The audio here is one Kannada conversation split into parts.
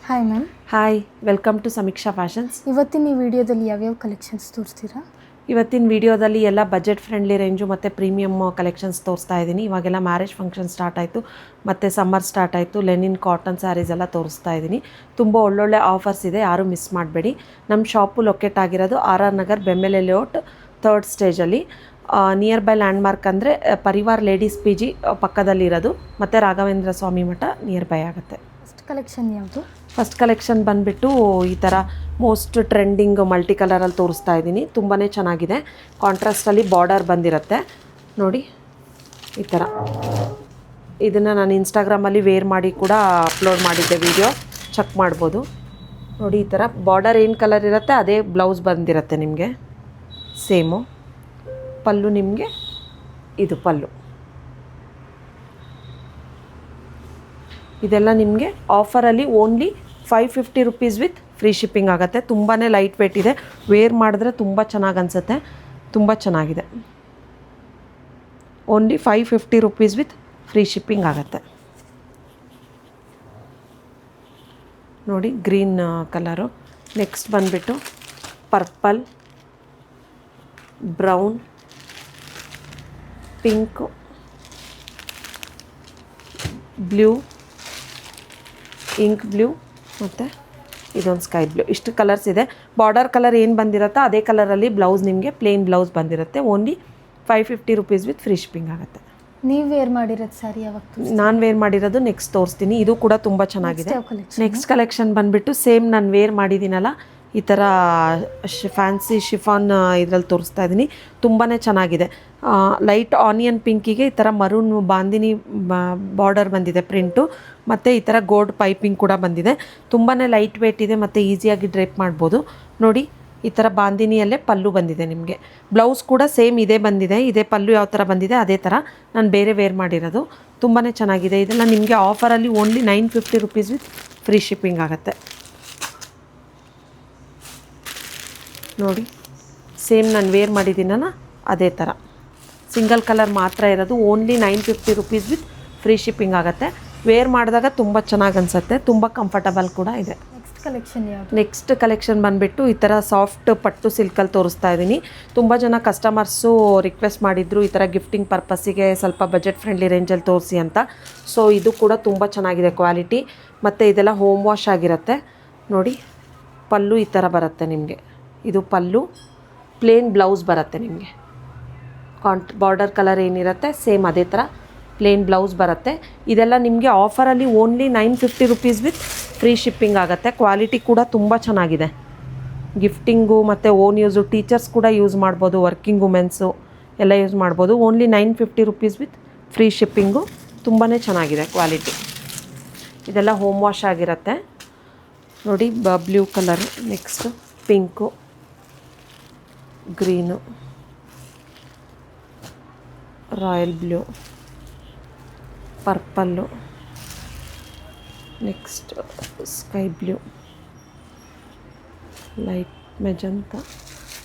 Hi ma'am. Hi, welcome to Sameeksha fashions. ಇವತ್ತಿನ ಈ ವಿಡಿಯೋದಲ್ಲಿ ಯಾವ್ಯಾವ ಕಲೆಕ್ಷನ್ಸ್ ತೋರಿಸ್ತೀರಾ? ಇವತ್ತಿನ ವಿಡಿಯೋದಲ್ಲಿ ಎಲ್ಲ ಬಜೆಟ್ ಫ್ರೆಂಡ್ಲಿ ರೇಂಜು ಮತ್ತು ಪ್ರೀಮಿಯಮ್ ಕಲೆಕ್ಷನ್ಸ್ ತೋರಿಸ್ತಾ ಇದ್ದೀನಿ. ಇವಾಗೆಲ್ಲ ಮ್ಯಾರೇಜ್ ಫಂಕ್ಷನ್ ಸ್ಟಾರ್ಟ್ ಆಯಿತು ಮತ್ತು ಸಮ್ಮರ್ ಸ್ಟಾರ್ಟ್ ಆಯಿತು. ಲೆನಿನ್ ಕಾಟನ್ ಸ್ಯಾರೀಸ್ ಎಲ್ಲ ತೋರಿಸ್ತಾ ಇದ್ದೀನಿ. ತುಂಬ ಒಳ್ಳೊಳ್ಳೆ ಆಫರ್ಸ್ ಇದೆ, ಯಾರೂ ಮಿಸ್ ಮಾಡಬೇಡಿ. ನಮ್ಮ ಶಾಪು ಲೊಕೇಟ್ ಆಗಿರೋದು RR ನಗರ್ ಬೆಮ್ಮೆಲೆ ಲೇಔಟ್ 3rd ಸ್ಟೇಜಲ್ಲಿ. ನಿಯರ್ ಬೈ ಲ್ಯಾಂಡ್ಮಾರ್ಕ್ ಅಂದರೆ ಪರಿವಾರ್ ಲೇಡೀಸ್ PG ಪಕ್ಕದಲ್ಲಿರೋದು, ಮತ್ತು ರಾಘವೇಂದ್ರ ಸ್ವಾಮಿ ಮಠ ನಿಯರ್ ಬೈ ಆಗುತ್ತೆ. ಫಸ್ಟ್ ಕಲೆಕ್ಷನ್ ಯಾವುದು? ಫಸ್ಟ್ ಕಲೆಕ್ಷನ್ ಬಂದುಬಿಟ್ಟು ಈ ಥರ ಮೋಸ್ಟ್ ಟ್ರೆಂಡಿಂಗ್ ಮಲ್ಟಿ ಕಲರಲ್ಲಿ ತೋರಿಸ್ತಾ ಇದ್ದೀನಿ. ತುಂಬಾ ಚೆನ್ನಾಗಿದೆ. ಕಾಂಟ್ರಾಸ್ಟಲ್ಲಿ ಬಾರ್ಡರ್ ಬಂದಿರುತ್ತೆ ನೋಡಿ. ಈ ಥರ ಇದನ್ನು ನಾನು ಇನ್ಸ್ಟಾಗ್ರಾಮಲ್ಲಿ ವೇರ್ ಮಾಡಿ ಕೂಡ ಅಪ್ಲೋಡ್ ಮಾಡಿದ್ದೆ, ವಿಡಿಯೋ ಚೆಕ್ ಮಾಡ್ಬೋದು ನೋಡಿ. ಈ ಥರ ಬಾರ್ಡರ್ ಏನು ಕಲರ್ ಇರುತ್ತೆ ಅದೇ ಬ್ಲೌಸ್ ಬಂದಿರುತ್ತೆ ನಿಮಗೆ ಸೇಮು. ಪಲ್ಲು ನಿಮಗೆ ಇದು ಪಲ್ಲು. ಇದೆಲ್ಲ ನಿಮಗೆ ಆಫರಲ್ಲಿ only 550 rupees with free shipping ಆಗುತ್ತೆ. ತುಂಬಾ ಲೈಟ್ ವೇಟ್ ಇದೆ, ವೇರ್ ಮಾಡಿದ್ರೆ ತುಂಬ ಚೆನ್ನಾಗಿ ಅನಿಸುತ್ತೆ, ತುಂಬ ಚೆನ್ನಾಗಿದೆ. Only 550 rupees with free shipping ಆಗುತ್ತೆ ನೋಡಿ. Green colour. ನೆಕ್ಸ್ಟ್ ಬಂದುಬಿಟ್ಟು purple, brown, pink, blue, ink blue ಮತ್ತು ಇದೊಂದು ಸ್ಕೈ ಬ್ಲೂ. ಇಷ್ಟು ಕಲರ್ಸ್ ಇದೆ. ಬಾರ್ಡರ್ ಕಲರ್ ಏನು ಬಂದಿರುತ್ತೋ ಅದೇ ಕಲರಲ್ಲಿ ಬ್ಲೌಸ್ ನಿಮಗೆ ಪ್ಲೇನ್ ಬ್ಲೌಸ್ ಬಂದಿರುತ್ತೆ. Only 550 rupees with free shipping ಆಗುತ್ತೆ. ನೀವು ವೇರ್ ಮಾಡಿರೋದು ಸ್ಯಾರಿ ಯಾವಾಗ? ನಾನು ವೇರ್ ಮಾಡಿರೋದು ನೆಕ್ಸ್ಟ್ ತೋರಿಸ್ತೀನಿ. ಇದು ಕೂಡ ತುಂಬ ಚೆನ್ನಾಗಿದೆ. ನೆಕ್ಸ್ಟ್ ಕಲೆಕ್ಷನ್ ಬಂದುಬಿಟ್ಟು ಸೇಮ್ ನಾನು ವೇರ್ ಮಾಡಿದ್ದೀನಲ್ಲ ಈ ಥರ ಫ್ಯಾನ್ಸಿ ಶಿಫಾನ್ ಇದರಲ್ಲಿ ತೋರಿಸ್ತಾ ಇದ್ದೀನಿ. ತುಂಬಾ ಚೆನ್ನಾಗಿದೆ. ಲೈಟ್ ಆನಿಯನ್ ಪಿಂಕಿಗೆ ಈ ಥರ ಮರೂನ್ ಬಾಂದಿನಿ ಬಾರ್ಡರ್ ಬಂದಿದೆ ಪ್ರಿಂಟು, ಮತ್ತು ಈ ಥರ ಗೋಲ್ಡ್ ಪೈಪಿಂಗ್ ಕೂಡ ಬಂದಿದೆ. ತುಂಬಾ ಲೈಟ್ ವೇಟ್ ಇದೆ ಮತ್ತು ಈಸಿಯಾಗಿ ಡ್ರೇಪ್ ಮಾಡ್ಬೋದು ನೋಡಿ. ಈ ಥರ ಬಾಂದಿನಿಯಲ್ಲೇ ಪಲ್ಲು ಬಂದಿದೆ ನಿಮಗೆ. ಬ್ಲೌಸ್ ಕೂಡ ಸೇಮ್ ಇದೇ ಬಂದಿದೆ. ಇದೇ ಪಲ್ಲು ಯಾವ ಥರ ಬಂದಿದೆ ಅದೇ ಥರ ನಾನು ಬೇರೆ ವೇರ್ ಮಾಡಿರೋದು. ತುಂಬಾ ಚೆನ್ನಾಗಿದೆ. ಇದೆಲ್ಲ ನಿಮಗೆ ಆಫರಲ್ಲಿ only 950 rupees with free shipping ಆಗುತ್ತೆ ನೋಡಿ. ಸೇಮ್ ನಾನು ವೇರ್ ಮಾಡಿದ್ದೀನಲ್ಲ ಅದೇ ಥರ ಸಿಂಗಲ್ ಕಲರ್ ಮಾತ್ರ ಇರೋದು. Only 950 rupees with free shipping ಆಗುತ್ತೆ. ವೇರ್ ಮಾಡಿದಾಗ ತುಂಬ ಚೆನ್ನಾಗಿ ಅನಿಸುತ್ತೆ, ತುಂಬ ಕಂಫರ್ಟಬಲ್ ಕೂಡ ಇದೆ. ನೆಕ್ಸ್ಟ್ ಕಲೆಕ್ಷನ್ ಬಂದುಬಿಟ್ಟು ಈ ಥರ ಸಾಫ್ಟ್ ಪಟ್ಟು ಸಿಲ್ಕಲ್ಲಿ ತೋರಿಸ್ತಾ ಇದ್ದೀನಿ. ತುಂಬ ಜನ ಕಸ್ಟಮರ್ಸು ರಿಕ್ವೆಸ್ಟ್ ಮಾಡಿದ್ರು ಈ ಥರ ಗಿಫ್ಟಿಂಗ್ ಪರ್ಪಸ್ಸಿಗೆ ಸ್ವಲ್ಪ ಬಜೆಟ್ ಫ್ರೆಂಡ್ಲಿ ರೇಂಜಲ್ಲಿ ತೋರಿಸಿ ಅಂತ. ಸೊ ಇದು ಕೂಡ ತುಂಬ ಚೆನ್ನಾಗಿದೆ ಕ್ವಾಲಿಟಿ, ಮತ್ತು ಇದೆಲ್ಲ ಹೋಮ್ ವಾಶ್ ಆಗಿರುತ್ತೆ ನೋಡಿ. ಪಲ್ಲು ಈ ಥರ ಬರುತ್ತೆ ನಿಮಗೆ. ಇದು ಪಲ್ಲು, ಪ್ಲೇನ್ ಬ್ಲೌಸ್ ಬರುತ್ತೆ ನಿಮಗೆ. ಬಾರ್ಡರ್ ಕಲರ್ ಏನಿರುತ್ತೆ ಸೇಮ್ ಅದೇ ಥರ ಪ್ಲೇನ್ ಬ್ಲೌಸ್ ಬರುತ್ತೆ. ಇದೆಲ್ಲ ನಿಮಗೆ ಆಫರಲ್ಲಿ only 950 rupees with free shipping ಆಗುತ್ತೆ. ಕ್ವಾಲಿಟಿ ಕೂಡ ತುಂಬ ಚೆನ್ನಾಗಿದೆ. ಗಿಫ್ಟಿಂಗು ಮತ್ತು ಓನ್ ಯೂಸು, ಟೀಚರ್ಸ್ ಕೂಡ ಯೂಸ್ ಮಾಡ್ಬೋದು, ವರ್ಕಿಂಗ್ ವುಮೆನ್ಸು ಎಲ್ಲ ಯೂಸ್ ಮಾಡ್ಬೋದು. Only 950 rupees with free shipping. ತುಂಬಾ ಚೆನ್ನಾಗಿದೆ ಕ್ವಾಲಿಟಿ. ಇದೆಲ್ಲ ಹೋಮ್ ವಾಶ್ ಆಗಿರುತ್ತೆ ನೋಡಿ. Blue colour, next pink, green, royal blue, purple, next sky blue, light magenta,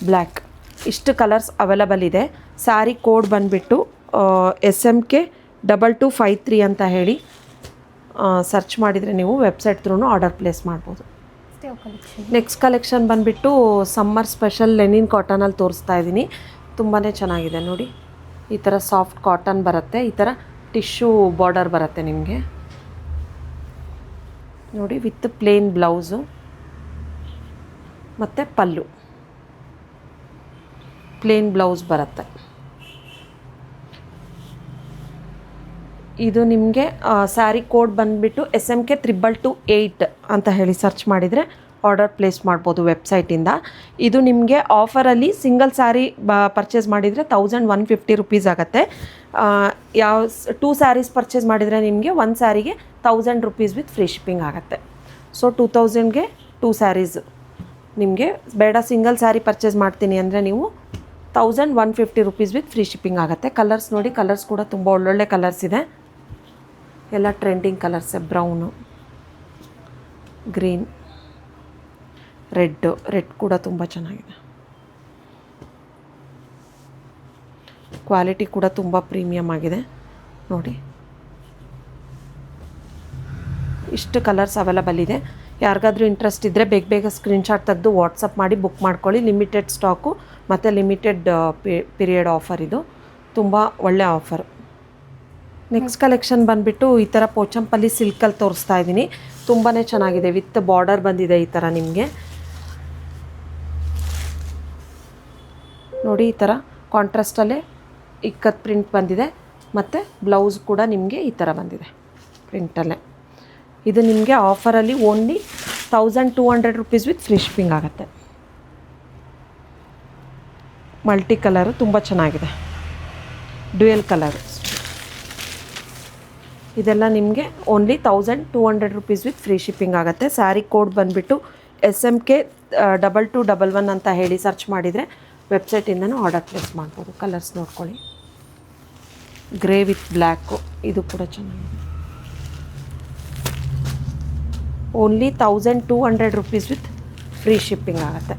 black. ಇಷ್ಟು ಕಲರ್ಸ್ ಅವೈಲಬಲ್ ಇದೆ. ಸ್ಯಾರಿ ಕೋಡ್ ಬಂದುಬಿಟ್ಟು SMK 2253 ಅಂತ ಹೇಳಿ ಸರ್ಚ್ ಮಾಡಿದರೆ ನೀವು ವೆಬ್ಸೈಟ್ ಥ್ರೂ ಆರ್ಡರ್ ಪ್ಲೇಸ್ ಮಾಡ್ಬೋದು. ನೆಕ್ಸ್ಟ್ ಕಲೆಕ್ಷನ್ ಬಂದುಬಿಟ್ಟು ಸಮ್ಮರ್ ಸ್ಪೆಷಲ್ ಲೆನಿನ್ ಕಾಟನಲ್ಲಿ ತೋರಿಸ್ತಾ ಇದ್ದೀನಿ. ತುಂಬಾ ಚೆನ್ನಾಗಿದೆ ನೋಡಿ. ಈ ಥರ ಸಾಫ್ಟ್ ಕಾಟನ್ ಬರುತ್ತೆ, ಈ ಥರ ಟಿಶ್ಯೂ ಬಾರ್ಡರ್ ಬರುತ್ತೆ ನಿಮಗೆ ನೋಡಿ, ವಿತ್ ಪ್ಲೇನ್ ಬ್ಲೌಸು ಮತ್ತು ಪಲ್ಲು. ಪ್ಲೇನ್ ಬ್ಲೌಸ್ ಬರುತ್ತೆ. ಇದು ನಿಮಗೆ ಸ್ಯಾರಿ ಕೋಡ್ ಬಂದುಬಿಟ್ಟು SMK 2228 ಅಂತ ಹೇಳಿ ಸರ್ಚ್ ಮಾಡಿದರೆ ಆರ್ಡರ್ ಪ್ಲೇಸ್ ಮಾಡ್ಬೋದು ವೆಬ್ಸೈಟಿಂದ. ಇದು ನಿಮಗೆ ಆಫರಲ್ಲಿ ಸಿಂಗಲ್ ಸ್ಯಾರಿ ಪರ್ಚೇಸ್ ಮಾಡಿದರೆ 1150 ರುಪೀಸ್ ಆಗುತ್ತೆ. ಯಾವ 2 ಸ್ಯಾರೀಸ್ ಪರ್ಚೇಸ್ ಮಾಡಿದರೆ ನಿಮಗೆ 1 ಸ್ಯಾರಿಗೆ 1000 ರುಪೀಸ್ ವಿತ್ ಫ್ರೀ ಶಿಪ್ಪಿಂಗ್ ಆಗುತ್ತೆ. ಸೊ 2000ಗೆ 2 ಸ್ಯಾರೀಸ್ ನಿಮಗೆ ಬೇಡ. ಸಿಂಗಲ್ ಸ್ಯಾರಿ ಪರ್ಚೇಸ್ ಮಾಡ್ತೀನಿ ಅಂದರೆ ನೀವು 1150 ರುಪೀಸ್ ವಿತ್ ಫ್ರೀ ಶಿಪ್ಪಿಂಗ್ ಆಗುತ್ತೆ. ಕಲರ್ಸ್ ನೋಡಿ, ಕಲರ್ಸ್ ಕೂಡ ತುಂಬ ಒಳ್ಳೊಳ್ಳೆ ಕಲರ್ಸ್ ಇದೆ. ಎಲ್ಲ ಟ್ರೆಂಡಿಂಗ್ ಕಲರ್ಸೇ. ಬ್ರೌನು, ಗ್ರೀನ್, ರೆಡ್ ಕೂಡ ತುಂಬ ಚೆನ್ನಾಗಿದೆ. ಕ್ವಾಲಿಟಿ ಕೂಡ ತುಂಬ ಪ್ರೀಮಿಯಮ್ ಆಗಿದೆ ನೋಡಿ. ಇಷ್ಟು ಕಲರ್ಸ್ ಅವೈಲಬಲ್ ಇದೆ. ಯಾರಿಗಾದ್ರೂ ಇಂಟ್ರೆಸ್ಟ್ ಇದ್ದರೆ ಬೇಗ ಬೇಗ ಸ್ಕ್ರೀನ್ಶಾಟ್ ತೆಗೆದು ವಾಟ್ಸಪ್ ಮಾಡಿ ಬುಕ್ ಮಾಡ್ಕೊಳ್ಳಿ. ಲಿಮಿಟೆಡ್ ಸ್ಟಾಕು ಮತ್ತು ಲಿಮಿಟೆಡ್ ಪೀರಿಯಡ್ ಆಫರ್. ಇದು ತುಂಬ ಒಳ್ಳೆ ಆಫರ್. ನೆಕ್ಸ್ಟ್ ಕಲೆಕ್ಷನ್ ಬಂದುಬಿಟ್ಟು ಈ ಥರ ಪೋಚಂಪಲ್ಲಿ ಸಿಲ್ಕಲ್ಲಿ ತೋರಿಸ್ತಾ ಇದ್ದೀನಿ. ತುಂಬಾ ಚೆನ್ನಾಗಿದೆ. ವಿತ್ ಬಾರ್ಡರ್ ಬಂದಿದೆ ಈ ಥರ ನಿಮಗೆ ನೋಡಿ. ಈ ಥರ ಕಾಂಟ್ರಾಸ್ಟಲ್ಲೇ ಇಕ್ಕತ್ ಪ್ರಿಂಟ್ ಬಂದಿದೆ ಮತ್ತು ಬ್ಲೌಸ್ ಕೂಡ ನಿಮಗೆ ಈ ಥರ ಬಂದಿದೆ ಪ್ರಿಂಟಲ್ಲೇ. ಇದು ನಿಮಗೆ ಆಫರಲ್ಲಿ only 1200 rupees with free shipping ಆಗುತ್ತೆ. ಮಲ್ಟಿ ಕಲರು ತುಂಬ ಚೆನ್ನಾಗಿದೆ. Dual colour. ಇದೆಲ್ಲ ನಿಮಗೆ only 1200 rupees with free shipping ಆಗುತ್ತೆ. ಸ್ಯಾರಿ ಕೋಡ್ ಬಂದುಬಿಟ್ಟು SMK 2211 ಅಂತ ಹೇಳಿ ಸರ್ಚ್ ಮಾಡಿದರೆ ವೆಬ್ಸೈಟಿಂದನೂ ಆರ್ಡರ್ ಪ್ಲೇಸ್ ಮಾಡ್ಬೋದು. ಕಲರ್ಸ್ ನೋಡ್ಕೊಳ್ಳಿ. ಗ್ರೇ ವಿತ್ ಬ್ಲ್ಯಾಕು, ಇದು ಕೂಡ ಚೆನ್ನಾಗಿದೆ. Only 1200 rupees with free shipping ಆಗುತ್ತೆ.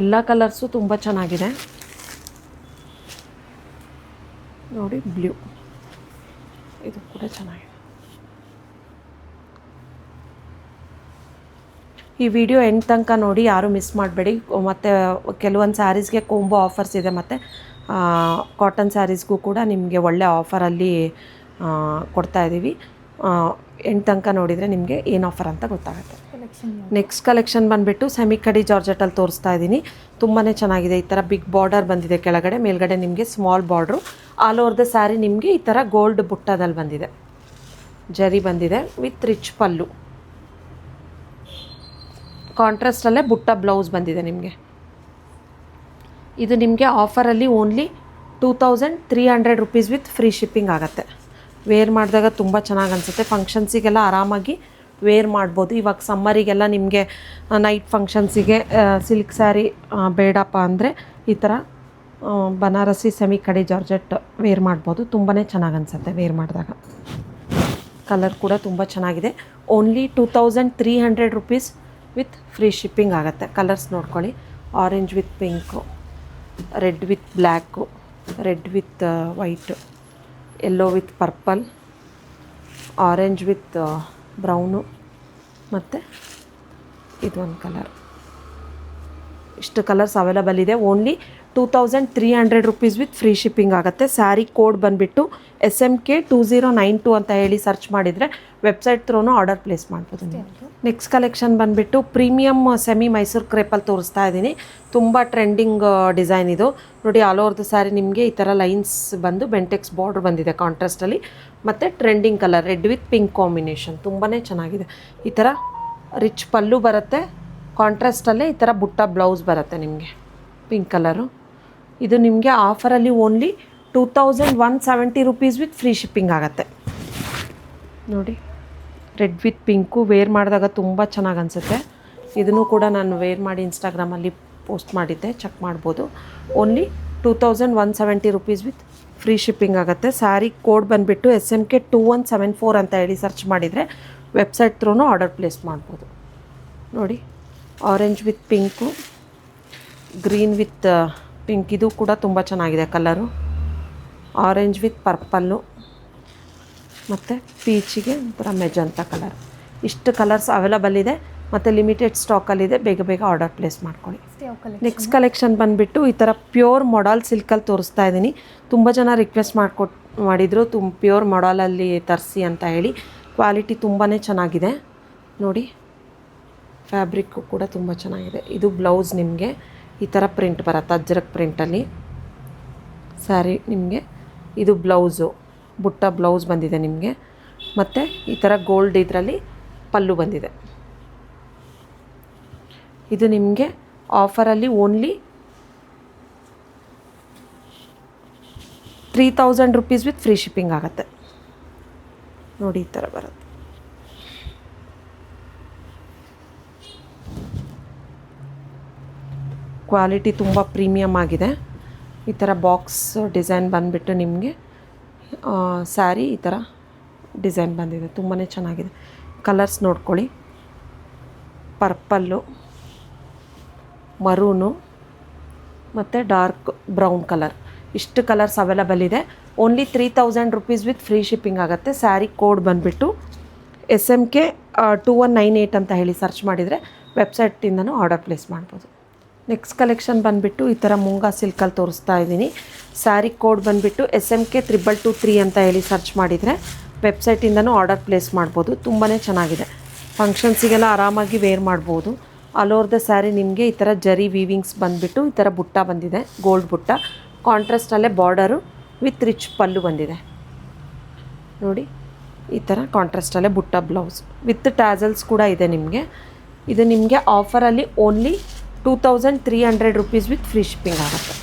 ಎಲ್ಲ ಕಲರ್ಸು ತುಂಬ ಚೆನ್ನಾಗಿದೆ ನೋಡಿ. ಬ್ಲೂ, ಇದು ಕೂಡ ಚೆನ್ನಾಗಿದೆ. ಈ ವಿಡಿಯೋ ಎಂಡ್ ತನಕ ನೋಡಿ, ಯಾರೂ ಮಿಸ್ ಮಾಡಬೇಡಿ. ಮತ್ತು ಕೆಲವೊಂದು ಸ್ಯಾರೀಸ್ಗೆ ಕೋಂಬೋ ಆಫರ್ಸ್ ಇದೆ ಮತ್ತು ಕಾಟನ್ ಸ್ಯಾರೀಸ್ಗೂ ಕೂಡ ನಿಮಗೆ ಒಳ್ಳೆ ಆಫರಲ್ಲಿ ಕೊಡ್ತಾಯಿದ್ದೀವಿ. ಎಂಡ್ ತನಕ ನೋಡಿದರೆ ನಿಮಗೆ ಏನು ಆಫರ್ ಅಂತ ಗೊತ್ತಾಗುತ್ತೆ. ನೆಕ್ಸ್ಟ್ ಕಲೆಕ್ಷನ್ ಬಂದುಬಿಟ್ಟು ಸೆಮಿ ಕಡಿ ಜಾರ್ಜೆಟಲ್ಲಿ ತೋರಿಸ್ತಾ ಇದ್ದೀನಿ. ತುಂಬಾ ಚೆನ್ನಾಗಿದೆ. ಈ ಥರ ಬಿಗ್ ಬಾರ್ಡರ್ ಬಂದಿದೆ ಕೆಳಗಡೆ, ಮೇಲ್ಗಡೆ ನಿಮಗೆ small border. All over the sari ನಿಮಗೆ ಈ ಥರ ಗೋಲ್ಡ್ ಬುಟ್ಟದಲ್ಲಿ ಬಂದಿದೆ, ಜರಿ ಬಂದಿದೆ ವಿತ್ ರಿಚ್ ಪಲ್ಲು. ಕಾಂಟ್ರಾಸ್ಟಲ್ಲೇ ಬುಟ್ಟ ಬ್ಲೌಸ್ ಬಂದಿದೆ ನಿಮಗೆ. ಇದು ನಿಮಗೆ ಆಫರಲ್ಲಿ only 2300 rupees with free shipping ಆಗುತ್ತೆ. ವೇರ್ ಮಾಡಿದಾಗ ತುಂಬ ಚೆನ್ನಾಗಿ ಅನಿಸುತ್ತೆ. ಫಂಕ್ಷನ್ಸಿಗೆಲ್ಲ ಆರಾಮಾಗಿ ವೇರ್ ಮಾಡ್ಬೋದು. ಇವಾಗ ಸಮ್ಮರಿಗೆಲ್ಲ ನಿಮಗೆ ನೈಟ್ ಫಂಕ್ಷನ್ಸಿಗೆ ಸಿಲ್ಕ್ ಸ್ಯಾರಿ ಬೇಡಪ್ಪ ಅಂದರೆ ಈ ಥರ ಬನಾರಸಿ ಸೆಮಿ ಕಡಿ ಜಾರ್ಜೆಟ್ ವೇರ್ ಮಾಡ್ಬೋದು. ತುಂಬಾ ಚೆನ್ನಾಗಿ ಅನಿಸುತ್ತೆ ವೇರ್ ಮಾಡಿದಾಗ. ಕಲರ್ ಕೂಡ ತುಂಬ ಚೆನ್ನಾಗಿದೆ. Only 2300 rupees with free shipping ಆಗುತ್ತೆ. ಕಲರ್ಸ್ ನೋಡ್ಕೊಳ್ಳಿ. Orange with pink, red with black, red with white, yellow with purple, orange with brown ಮತ್ತು ಇದೊಂದು ಕಲರ್. ಇಷ್ಟು ಕಲರ್ಸ್ ಅವೈಲಬಲ್ ಇದೆ. Only 2300 rupees with free shipping ಆಗುತ್ತೆ. ಸ್ಯಾರಿ ಕೋಡ್ ಬಂದುಬಿಟ್ಟು SMK 2092 ಅಂತ ಹೇಳಿ ಸರ್ಚ್ ಮಾಡಿದರೆ ವೆಬ್ಸೈಟ್ ಥ್ರೂನು ಆರ್ಡರ್ ಪ್ಲೇಸ್ ಮಾಡ್ಬೋದು. ನೆಕ್ಸ್ಟ್ ಕಲೆಕ್ಷನ್ ಬಂದುಬಿಟ್ಟು ಪ್ರೀಮಿಯಮ್ ಸೆಮಿ ಮೈಸೂರು ಕ್ರೇಪಲ್ಲಿ ತೋರಿಸ್ತಾ ಇದ್ದೀನಿ. ತುಂಬ ಟ್ರೆಂಡಿಂಗ್ ಡಿಸೈನ್ ಇದು ನೋಡಿ. ಆಲ್ ಓವರ್ ದ ಸ್ಯಾರಿ ನಿಮಗೆ ಈ ಥರ ಲೈನ್ಸ್ ಬಂದು ಬೆಂಟೆಕ್ಸ್ ಬಾರ್ಡ್ರ್ ಬಂದಿದೆ ಕಾಂಟ್ರಾಸ್ಟಲ್ಲಿ ಮತ್ತು trending colour red with pink combination. ತುಂಬಾ ಚೆನ್ನಾಗಿದೆ. ಈ ಥರ ರಿಚ್ ಪಲ್ಲು ಬರುತ್ತೆ, ಕಾಂಟ್ರಾಸ್ಟಲ್ಲೇ ಈ ಥರ ಬುಟ್ಟ ಬ್ಲೌಸ್ ಬರುತ್ತೆ ನಿಮಗೆ ಪಿಂಕ್ ಕಲರು. ಇದು ನಿಮಗೆ ಆಫರಲ್ಲಿ only 2170 rupees with free shipping ಆಗುತ್ತೆ ನೋಡಿ. ರೆಡ್ ವಿತ್ ಪಿಂಕು ವೇರ್ ಮಾಡಿದಾಗ ತುಂಬ ಚೆನ್ನಾಗಿ ಅನಿಸುತ್ತೆ. ಇದನ್ನು ಕೂಡ ನಾನು ವೇರ್ ಮಾಡಿ ಇನ್ಸ್ಟಾಗ್ರಾಮಲ್ಲಿ ಪೋಸ್ಟ್ ಮಾಡಿದ್ದೆ, ಚೆಕ್ ಮಾಡ್ಬೋದು. Only 2170 rupees with free shipping ಆಗುತ್ತೆ. ಸ್ಯಾರಿ ಕೋಡ್ ಬಂದುಬಿಟ್ಟು SMK 2174 ಅಂತ ಹೇಳಿ ಸರ್ಚ್ ಮಾಡಿದರೆ ವೆಬ್ಸೈಟ್ ಥ್ರೂನು ಆರ್ಡರ್ ಪ್ಲೇಸ್ ಮಾಡ್ಬೋದು ನೋಡಿ. Orange with pink, green with pink, ಇದು ಕೂಡ ತುಂಬ ಚೆನ್ನಾಗಿದೆ ಕಲರು. ಆರೆಂಜ್ ವಿತ್ ಪರ್ಪಲ್ಲು ಮತ್ತು ಪೀಚಿಗೆ ಒಂಥರ ಮೆಜಂತ ಕಲರ್. ಇಷ್ಟು ಕಲರ್ಸ್ ಅವೈಲಬಲ್ ಇದೆ ಮತ್ತು ಲಿಮಿಟೆಡ್ ಸ್ಟಾಕಲ್ಲಿದೆ. ಬೇಗ ಬೇಗ ಆರ್ಡರ್ ಪ್ಲೇಸ್ ಮಾಡ್ಕೊಳ್ಳಿ. ನೆಕ್ಸ್ಟ್ ಕಲೆಕ್ಷನ್ ಬಂದುಬಿಟ್ಟು ಈ ಥರ ಪ್ಯೂರ್ ಮೊಡಾಲ್ ಸಿಲ್ಕಲ್ಲಿ ತೋರಿಸ್ತಾ ಇದ್ದೀನಿ. ತುಂಬ ಜನ ರಿಕ್ವೆಸ್ಟ್ ಮಾಡಿದರು ಪ್ಯೂರ್ ಮೊಡಾಲಲ್ಲಿ ತರಿಸಿ ಅಂತ ಹೇಳಿ. ಕ್ವಾಲಿಟಿ ತುಂಬಾ ಚೆನ್ನಾಗಿದೆ ನೋಡಿ. ಫ್ಯಾಬ್ರಿಕ್ಕು ಕೂಡ ತುಂಬ ಚೆನ್ನಾಗಿದೆ. ಇದು ಬ್ಲೌಸ್ ನಿಮಗೆ ಈ ಥರ ಪ್ರಿಂಟ್ ಬರುತ್ತೆ, ಅಜ್ರಕ್ ಪ್ರಿಂಟಲ್ಲಿ ಸ್ಯಾರಿ ನಿಮಗೆ. ಇದು ಬ್ಲೌಸು, ಬುಟ್ಟ ಬ್ಲೌಸ್ ಬಂದಿದೆ ನಿಮಗೆ ಮತ್ತು ಈ ಥರ ಗೋಲ್ಡ್ ಇದರಲ್ಲಿ ಪಲ್ಲು ಬಂದಿದೆ. ಇದು ನಿಮಗೆ ಆಫರಲ್ಲಿ only 3000 rupees with free shipping ಆಗುತ್ತೆ ನೋಡಿ. ಈ ಥರ ಬರುತ್ತೆ. ಕ್ವಾಲಿಟಿ ತುಂಬ ಪ್ರೀಮಿಯಮ್ ಆಗಿದೆ. ಈ ಥರ ಬಾಕ್ಸ್ ಡಿಸೈನ್ ಬಂದುಬಿಟ್ಟು ನಿಮಗೆ ಸ್ಯಾರಿ ಈ ಥರ ಡಿಸೈನ್ ಬಂದಿದೆ. ತುಂಬಾ ಚೆನ್ನಾಗಿದೆ. ಕಲರ್ಸ್ ನೋಡ್ಕೊಳ್ಳಿ. ಪರ್ಪಲ್ಲು, ಮರೂನು ಮತ್ತು ಡಾರ್ಕ್ ಬ್ರೌನ್ ಕಲರ್. ಇಷ್ಟು ಕಲರ್ಸ್ ಅವೈಲಬಲ್ ಇದೆ. Only 3000 rupees with free shipping ಆಗುತ್ತೆ. ಸ್ಯಾರಿ ಕೋಡ್ ಬಂದುಬಿಟ್ಟು SMK 2198 ಅಂತ ಹೇಳಿ ಸರ್ಚ್ ಮಾಡಿದರೆ ವೆಬ್ಸೈಟಿಂದನೂ ಆರ್ಡರ್ ಪ್ಲೇಸ್ ಮಾಡ್ಬೋದು. ನೆಕ್ಸ್ಟ್ ಕಲೆಕ್ಷನ್ ಬಂದುಬಿಟ್ಟು ಈ ಥರ ಮುಂಗಾ ಸಿಲ್ಕಲ್ಲಿ ತೋರಿಸ್ತಾ ಇದ್ದೀನಿ. ಸ್ಯಾರಿ ಕೋಡ್ ಬಂದುಬಿಟ್ಟು SMK 2223 ಅಂತ ಹೇಳಿ ಸರ್ಚ್ ಮಾಡಿದರೆ ವೆಬ್ಸೈಟಿಂದನೂ ಆರ್ಡರ್ ಪ್ಲೇಸ್ ಮಾಡ್ಬೋದು. ತುಂಬಾ ಚೆನ್ನಾಗಿದೆ. ಫಂಕ್ಷನ್ಸಿಗೆಲ್ಲ ಆರಾಮಾಗಿ ವೇರ್ ಮಾಡ್ಬೋದು. ಆಲ್ ಓವರ್ ದ ಸ್ಯಾರಿ ನಿಮಗೆ ಈ ಥರ ಜರಿ ವೀವಿಂಗ್ಸ್ ಬಂದುಬಿಟ್ಟು ಈ ಥರ ಬುಟ್ಟ ಬಂದಿದೆ, ಗೋಲ್ಡ್ ಬುಟ್ಟ. ಕಾಂಟ್ರಾಸ್ಟಲ್ಲೇ ಬಾರ್ಡರು ವಿತ್ ರಿಚ್ ಪಲ್ಲು ಬಂದಿದೆ ನೋಡಿ. ಈ ಥರ ಕಾಂಟ್ರಾಸ್ಟಲ್ಲೇ ಬುಟ್ಟ ಬ್ಲೌಸ್ ವಿತ್ ಟ್ಯಾಸಲ್ಸ್ ಕೂಡ ಇದೆ ನಿಮಗೆ. ಇದು ನಿಮಗೆ ಆಫರಲ್ಲಿ only 2300 rupees with free shipping ಆಗುತ್ತೆ.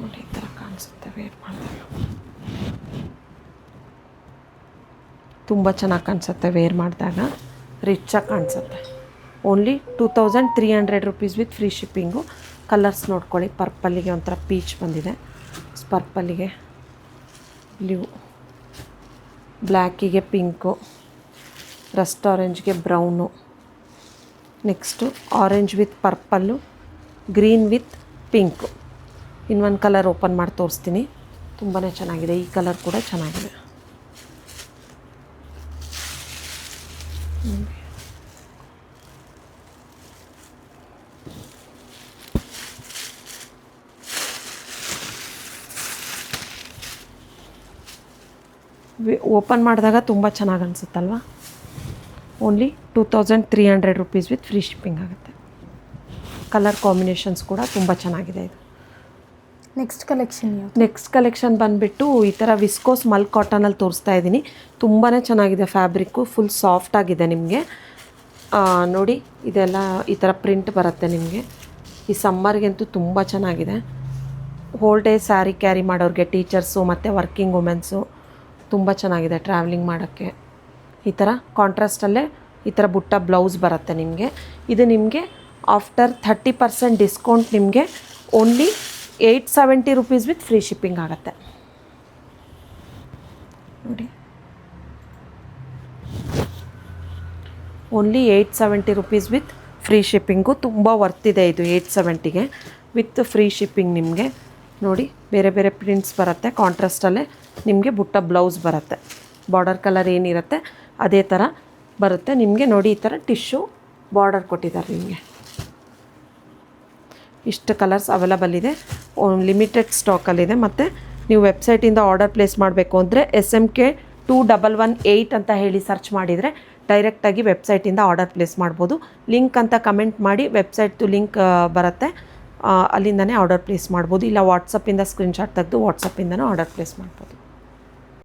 ನೋಡಿ ಈ ಥರ ಕಾಣಿಸುತ್ತೆ ವೇರ್ ಮಾಡಿದಾಗ. ತುಂಬ ಚೆನ್ನಾಗಿ ಕಾಣಿಸುತ್ತೆ ವೇರ್ ಮಾಡಿದಾಗ, ರಿಚಾಗಿ ಕಾಣಿಸುತ್ತೆ. Only 2300 rupees with free shipping. Colours ನೋಡ್ಕೊಳ್ಳಿ. ಪರ್ಪಲ್ಲಿಗೆ ಒಂಥರ ಪೀಚ್ ಬಂದಿದೆ, ಪರ್ಪಲ್ಲಿಗೆ ಬ್ಲೂ, ಬ್ಲ್ಯಾಕಿಗೆ ಪಿಂಕು, ರಸ್ಟ್ ಆರೆಂಜ್ಗೆ brown, next orange with purple, green with pink. ಇನ್ನೊಂದು ಕಲರ್ ಓಪನ್ ಮಾಡಿ ತೋರಿಸ್ತೀನಿ. ತುಂಬಾ ಚೆನ್ನಾಗಿದೆ. ಈ ಕಲರ್ ಕೂಡ ಚೆನ್ನಾಗಿದೆ. ಓಪನ್ ಮಾಡಿದಾಗ ತುಂಬ ಚೆನ್ನಾಗಿ ಅನಿಸುತ್ತಲ್ವ. Only 2300 rupees with free shipping ಆಗುತ್ತೆ. ಕಲರ್ ಕಾಂಬಿನೇಷನ್ಸ್ ಕೂಡ ತುಂಬ ಚೆನ್ನಾಗಿದೆ ಇದು. ನೆಕ್ಸ್ಟ್ ಕಲೆಕ್ಷನ್ ನೆಕ್ಸ್ಟ್ ಕಲೆಕ್ಷನ್ ಬಂದುಬಿಟ್ಟು ಈ ಥರ ವಿಸ್ಕೋಸ್ ಮಲ್ ಕಾಟನಲ್ಲಿ ತೋರಿಸ್ತಾ ಇದ್ದೀನಿ. ತುಂಬಾ ಚೆನ್ನಾಗಿದೆ. ಫ್ಯಾಬ್ರಿಕ್ಕು ಫುಲ್ ಸಾಫ್ಟಾಗಿದೆ ನಿಮಗೆ. ನೋಡಿ ಇದೆಲ್ಲ ಈ ಥರ ಪ್ರಿಂಟ್ ಬರುತ್ತೆ ನಿಮಗೆ. ಈ ಸಮ್ಮರ್ಗಂತೂ ತುಂಬ ಚೆನ್ನಾಗಿದೆ. ಹೋಲ್ ಡೇ ಸ್ಯಾರಿ ಕ್ಯಾರಿ ಮಾಡೋರಿಗೆ, ಟೀಚರ್ಸು ಮತ್ತು ವರ್ಕಿಂಗ್ ವುಮೆನ್ಸು ತುಂಬ ಚೆನ್ನಾಗಿದೆ ಟ್ರಾವೆಲಿಂಗ್ ಮಾಡೋಕ್ಕೆ. ಈ ಥರ ಕಾಂಟ್ರಾಸ್ಟಲ್ಲೇ ಈ ಥರ ಬುಟ್ಟ ಬ್ಲೌಸ್ ಬರುತ್ತೆ ನಿಮಗೆ. ಇದು ನಿಮಗೆ ಆಫ್ಟರ್ 30% ಡಿಸ್ಕೌಂಟ್ ನಿಮಗೆ only 870 rupees with free shipping ಆಗುತ್ತೆ ನೋಡಿ. Only 870 rupees with free shipping. ತುಂಬ ವರ್ತಿದೆ ಇದು 870ಗೆ ವಿತ್ ಫ್ರೀ ಶಿಪ್ಪಿಂಗ್ ನಿಮಗೆ. ನೋಡಿ ಬೇರೆ ಬೇರೆ ಪ್ರಿಂಟ್ಸ್ ಬರುತ್ತೆ. ಕಾಂಟ್ರಾಸ್ಟಲ್ಲೇ ನಿಮಗೆ ಬುಟ್ಟ ಬ್ಲೌಸ್ ಬರುತ್ತೆ. ಬಾರ್ಡರ್ ಕಲರ್ ಏನಿರುತ್ತೆ ಅದೇ ಥರ ಬರುತ್ತೆ ನಿಮಗೆ. ನೋಡಿ ಈ ಥರ ಟಿಶ್ಯೂ ಬಾರ್ಡರ್ ಕೊಟ್ಟಿದ್ದಾರೆ ನಿಮಗೆ. ಇಷ್ಟು ಕಲರ್ಸ್ ಅವೈಲಬಲ್ ಇದೆ. ಲಿಮಿಟೆಡ್ ಸ್ಟಾಕಲ್ಲಿದೆ. ಮತ್ತು ನೀವು ವೆಬ್ಸೈಟಿಂದ ಆರ್ಡರ್ ಪ್ಲೇಸ್ ಮಾಡಬೇಕು ಅಂದರೆ SMK 2118 ಅಂತ ಹೇಳಿ ಸರ್ಚ್ ಮಾಡಿದರೆ ಡೈರೆಕ್ಟಾಗಿ ವೆಬ್ಸೈಟಿಂದ ಆರ್ಡರ್ ಪ್ಲೇಸ್ ಮಾಡ್ಬೋದು. ಲಿಂಕ್ ಅಂತ ಕಮೆಂಟ್ ಮಾಡಿ, ವೆಬ್ಸೈಟ್ದು ಲಿಂಕ್ ಬರುತ್ತೆ, ಅಲ್ಲಿಂದನೇ ಆರ್ಡರ್ ಪ್ಲೇಸ್ ಮಾಡ್ಬೋದು. ಇಲ್ಲ ವಾಟ್ಸಪ್ಪಿಂದ ಸ್ಕ್ರೀನ್ಶಾಟ್ ತೆಗೆದು ವಾಟ್ಸಪ್ಪಿಂದನೂ ಆರ್ಡರ್ ಪ್ಲೇಸ್ ಮಾಡ್ಬೋದು.